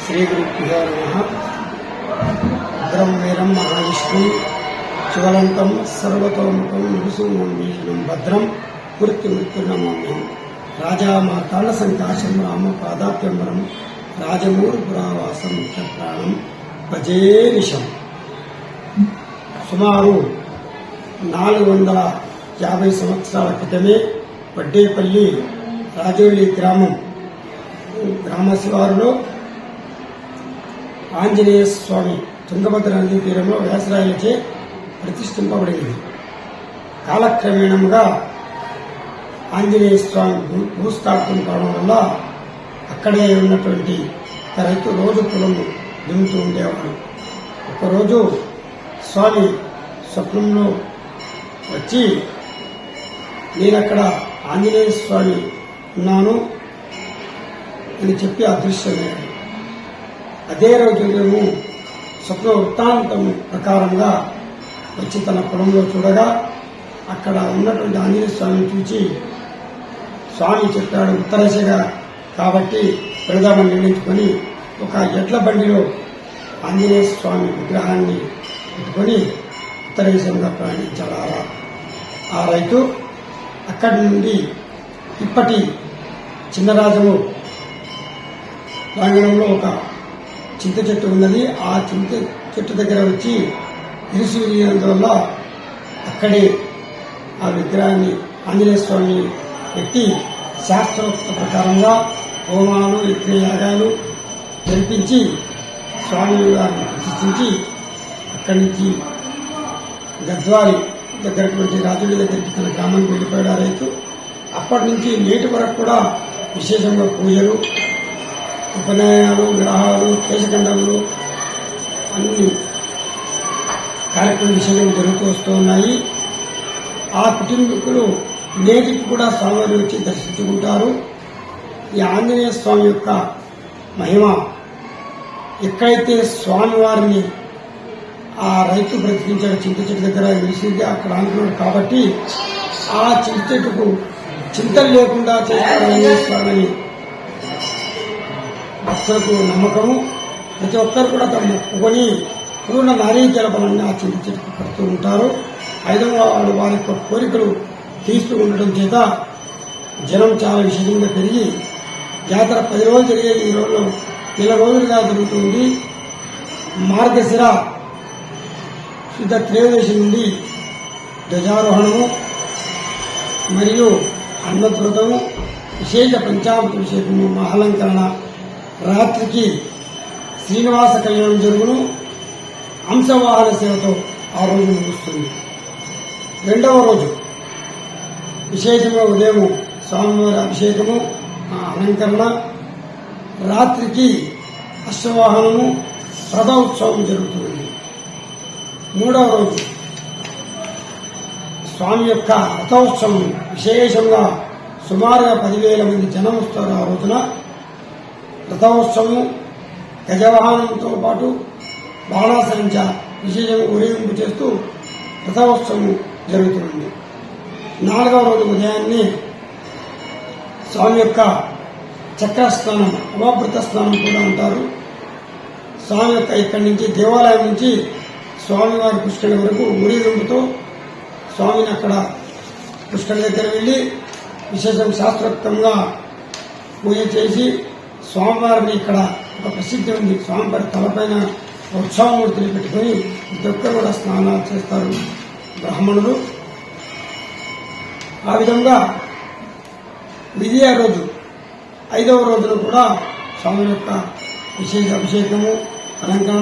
श्रीगुरुभ्यो नमः। भद्रं वीरं महाविष्णुं शिवलंकं सर्वतोमुखं नृसिंहं भीषणं भद्रं मृत्युर्नमाम्यहं। राजामार्ताण्डसङ्काशं रामपादाभ्यम्बरं राजमूर्पुरावासं मुख्यप्राणं भजे निशम्। సుమారు 450 సంవత్సరాల క్రితమే వడ్డేపల్లి రాజోలి గ్రామ శివారులో ఆంజనేయ స్వామి తుంగభద్ర నదీ తీరంలో వ్యాసరాయలచే ప్రతిష్ఠింపబడింది. కాలక్రమేణంగా ఆంజనేయ స్వామి భూస్థాపితం కావడం వల్ల అక్కడే ఉన్నటువంటి రైతు రోజు పొలము దున్నుతూ ఉండేవాడు. ఒకరోజు స్వామి స్వప్నంలో వచ్చి నేనక్కడ ఆంజనేయ స్వామి ఉన్నాను అని చెప్పి అదృశ్యమయ్యాడు. అదే రోజు మేము స్వప్న వృత్తాంతం ప్రకారంగా వచ్చి తన పొలంలో చూడగా అక్కడ ఉన్నటువంటి ఆంజనేయ స్వామిని చూచి స్వామి చెప్పాడు ఉత్తరదిశగా కాబట్టి వెళదామని నిర్ణయించుకొని ఒక ఎడ్ల బండిలో ఆంజనేయ స్వామి విగ్రహాన్ని పెట్టుకొని ఉత్తర దిశగా ప్రయాణించాడు. ఆ రైతు అక్కడి నుండి ఇప్పటి చిన్నరాజము ప్రాంగణంలో ఒక చింత చెట్టు ఉన్నది. ఆ చింత చెట్టు దగ్గర వచ్చి ఇరుసు విరిగినందువల్ల అక్కడే ఆ విగ్రహాన్ని ఆంజనేయ స్వామిని పెట్టి శాస్త్రోక్త ప్రకారంగా హోమాలు యజ్ఞయాగాలు జరిపించి స్వామి వారిని ప్రతిష్ఠించి అక్కడి నుంచి గద్వారి దగ్గరటువంటి రాజుడి దగ్గరికి తన గ్రామానికి వెళ్ళిపోయాడు ఆ రైతు. అప్పటి నుంచి నేటి వరకు కూడా విశేషంగా పూజలు, ఉపనయనాలు, వివాహాలు, కేశఖండములు అన్ని కార్యక్రమ విషయాలు జరుగుతూ వస్తూ ఉన్నాయి. ఆ కుటుంబీకులు నేటికి కూడా స్వామివారిని వచ్చి దర్శించుకుంటారు. ఈ ఆంజనేయ స్వామి యొక్క మహిమ ఎక్కడైతే స్వామివారిని ఆ రైతు బ్రతికించాడు చింత చెట్టు దగ్గర నిలిచింది అక్కడ అనుకున్నాడు కాబట్టి ఆ చింత చెట్టుకు చింతలు లేకుండా చేస్తాడు ఆంజనేయ స్వామిని భక్తులకు నమ్మకము. ప్రతి ఒక్కరు కూడా తమ మొక్కుకొని పూర్ణ నారీజల బలాన్ని ఆ చింత చెట్టుకు కడుతూ ఉంటారు. ఐదవ వాడు వారి యొక్క కోరికలు తీస్తూ ఉండటం చేత జనం చాలా విశేషంగా పెరిగి జాతర 10 రోజులు జరిగేది ఈ రోజులో నెల రోజులుగా జరుగుతుంది. మార్గశిర శుద్ధ త్రయోదశి నుండి ధ్వజారోహణము మరియు అన్నవ్రతము, విశేష పంచామృతాభిషేకము, మహాలంకరణ, రాత్రికి శ్రీనివాస కళ్యాణం జరుగును. హంసవాహన సేవతో ఆ రోజు ముగుస్తుంది. రెండవ రోజు విశేషంగా ఉదయం స్వామివారి అభిషేకము, అలంకరణ, రాత్రికి అశ్వవాహనము, రథోత్సవం జరుగుతుంది. మూడవ రోజు స్వామి యొక్క రథోత్సవం విశేషంగా సుమారుగా 10,000 మంది జనం వస్తారు. ఆ రోజున రథోత్సవం గజవాహనంతో పాటు బాణాసంచ విశేషంగా ఊరేగింపు చేస్తూ రథోత్సవం జరుగుతుంది. 4వ రోజు ఉదయాన్నే స్వామి యొక్క చక్రస్నానం, అవాభృత స్నానం కూడా అంటారు. స్వామి యొక్క ఇక్కడి నుంచి దేవాలయం నుంచి స్వామివారి పుష్కరి వరకు ఊరేగింపుతో స్వామిని అక్కడ పుష్కరి దగ్గర వెళ్ళి విశేషం శాస్త్రోక్తంగా పూజ చేసి స్వామివారిని ఇక్కడ ఒక ప్రసిద్ధి ఉంది. స్వామివారి తలపైన ఉత్సవమూర్తిని పెట్టుకుని ప్రతి ఒక్కరు కూడా స్నానాలు చేస్తారు బ్రాహ్మణులు. ఆ విధంగా విజయ రోజు 5వ రోజున కూడా స్వామి యొక్క విశేష అభిషేకము, అలంకరణ